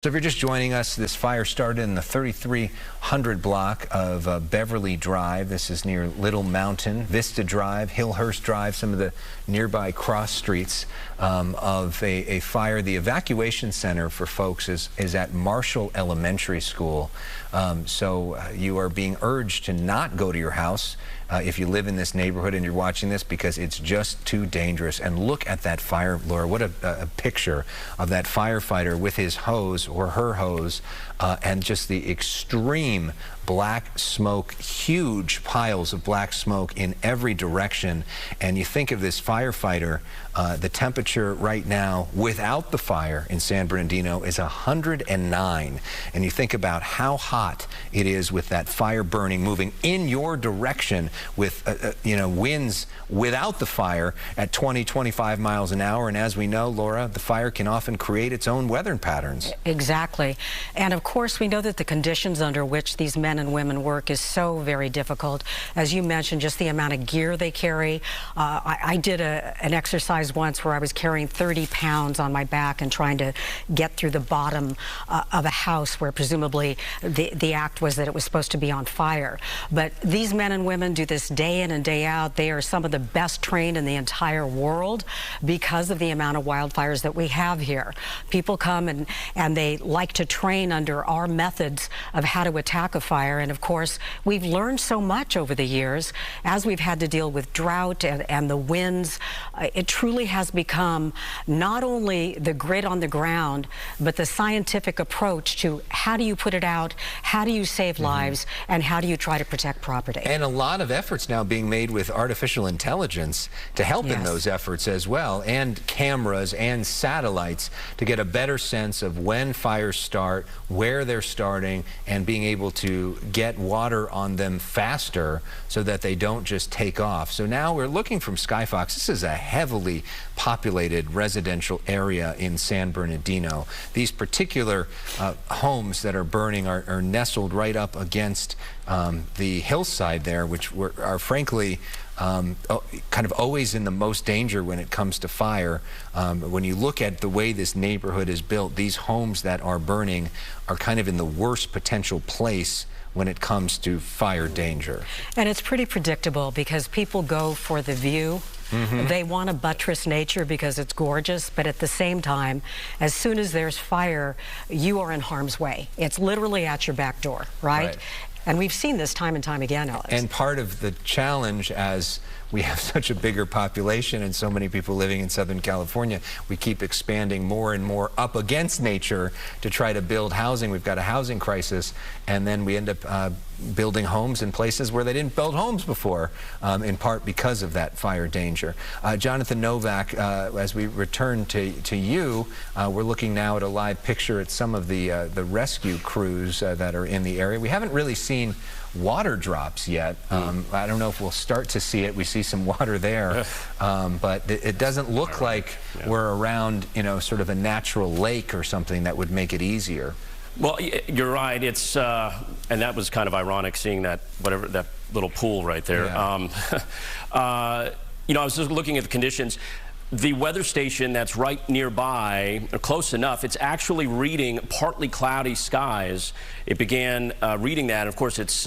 So if you're just joining us, this fire started in the 3300 block of Beverly Drive. This is near Little Mountain, Vista Drive, Hillhurst Drive, some of the nearby cross streets of a fire. The evacuation center for folks is at Marshall Elementary School. So you are being urged to not go to your house if you live in this neighborhood and you're watching this, because it's just too dangerous. And look at that fire, Laura. What a picture of that firefighter with his hose or her hose, and just the extreme black smoke, huge piles of black smoke in every direction. And you think of this firefighter, the temperature right now without the fire in San Bernardino is 109. And you think about how hot it is with that fire burning, moving in your direction with winds without the fire at 20, 25 miles an hour. And as we know, Laura, the fire can often create its own weather patterns. Exactly. And of course, we know that the conditions under which these men and women work is so very difficult. As you mentioned, just the amount of gear they carry. I did an exercise once where I was carrying 30 pounds on my back and trying to get through the bottom of a house where presumably the act was that it was supposed to be on fire. But these men and women do this day in and day out. They are some of the best trained in the entire world because of the amount of wildfires that we have here. People come and they like to train under our methods of how to attack a fire. And of course, we've learned so much over the years as we've had to deal with drought and the winds. It truly has become not only the grit on the ground, but the scientific approach to how do you put it out, how do you save lives, and how do you try to protect property. And a lot of efforts now being made with artificial intelligence to help in those efforts as well, and cameras and satellites to get a better sense of when fires start, where they're starting, and being able to get water on them faster so that they don't just take off. So now we're looking from Skyfox. This is a heavily populated residential area in San Bernardino. These particular homes that are burning are nestled right up against the hillside there, which are frankly kind of always in the most danger when it comes to fire. When you look at the way this neighborhood is built, these homes that are burning are kind of in the worst potential place when it comes to fire danger. And it's pretty predictable because people go for the view. They want to buttress nature because it's gorgeous, but at the same time, as soon as there's fire, you are in harm's way. It's literally at your back door, right? And we've seen this time and time again, Alex. And part of the challenge, as we have such a bigger population and so many people living in Southern California, we keep expanding more and more up against nature to try to build housing. We've got a housing crisis, and then we end up building homes in places where they didn't build homes before, in part because of that fire danger. Jonathan Novak, as we return to you, we're looking now at a live picture at some of the rescue crews that are in the area. We haven't really seen water drops yet. I don't know if we'll start to see it. We see some water there, but it doesn't look like we're around, sort of a natural lake or something that would make it easier. Well, you're right. It's and that was kind of ironic seeing that that little pool right there. I was just looking at the conditions. The weather station that's right nearby, or close enough, it's actually reading partly cloudy skies. It began reading that. Of course, it's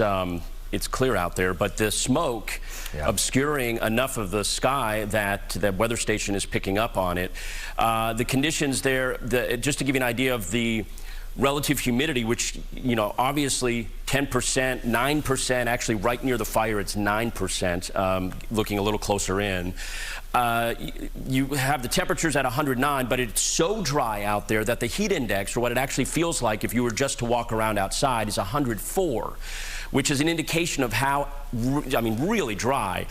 clear out there, but the smoke obscuring enough of the sky that the weather station is picking up on it. The conditions there, just to give you an idea of the relative humidity, which, obviously 10%, 9%, actually right near the fire, it's 9%, looking a little closer in. You have the temperatures at 109, but it's so dry out there that the heat index, or what it actually feels like if you were just to walk around outside, is 104, which is an indication of how, really dry,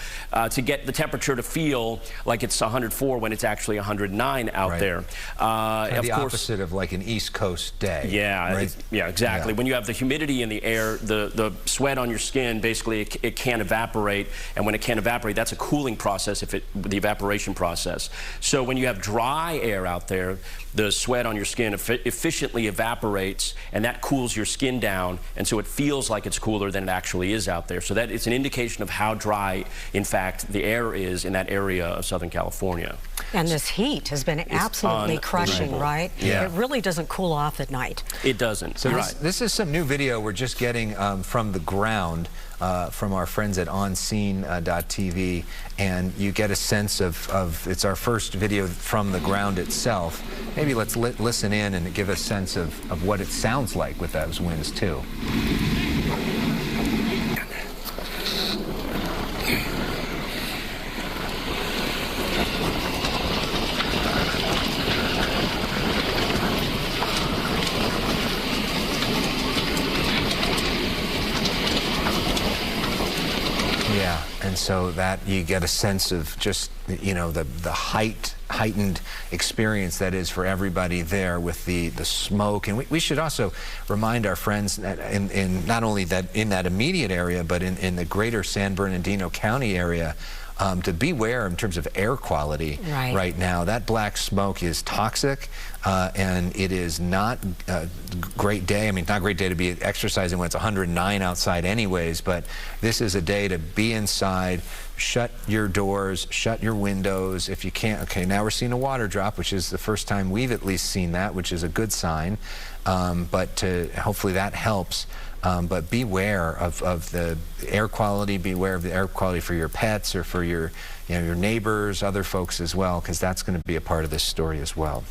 to get the temperature to feel like it's 104 when it's actually 109 out there. Of the opposite of like an East Coast day. Yeah, yeah, exactly. When you have the humidity in the air, the sweat on your skin, basically it can't evaporate, and when it can't evaporate, that's a cooling process, the evaporation process. So when you have dry air out there, the sweat on your skin efficiently evaporates, and that cools your skin down, and so it feels like it's cooler than it actually is out there. So that it's an an indication of how dry, in fact, the air is in that area of Southern California. And this heat has been absolutely crushing, right? Yeah. It really doesn't cool off at night. It doesn't. So this is some new video we're just getting from the ground from our friends at onscene.tv, and you get a sense of it's our first video from the ground itself. Maybe let's listen in and give a sense of what it sounds like with those winds too. Yeah, and so that you get a sense of just, you know, the heightened experience that is for everybody there with the smoke. And we should also remind our friends that in not only that in that immediate area, but in the greater San Bernardino County area, to beware in terms of air quality right now. That black smoke is toxic, and it is not a great day. I mean, not a great day to be exercising when it's 109 outside anyways, but this is a day to be inside, shut your doors, shut your windows if you can't. Okay, now we're seeing a water drop, which is the first time we've at least seen that, which is a good sign, but hopefully that helps. But beware of the air quality, beware of the air quality for your pets or for your neighbors, other folks as well, because that's going to be a part of this story as well.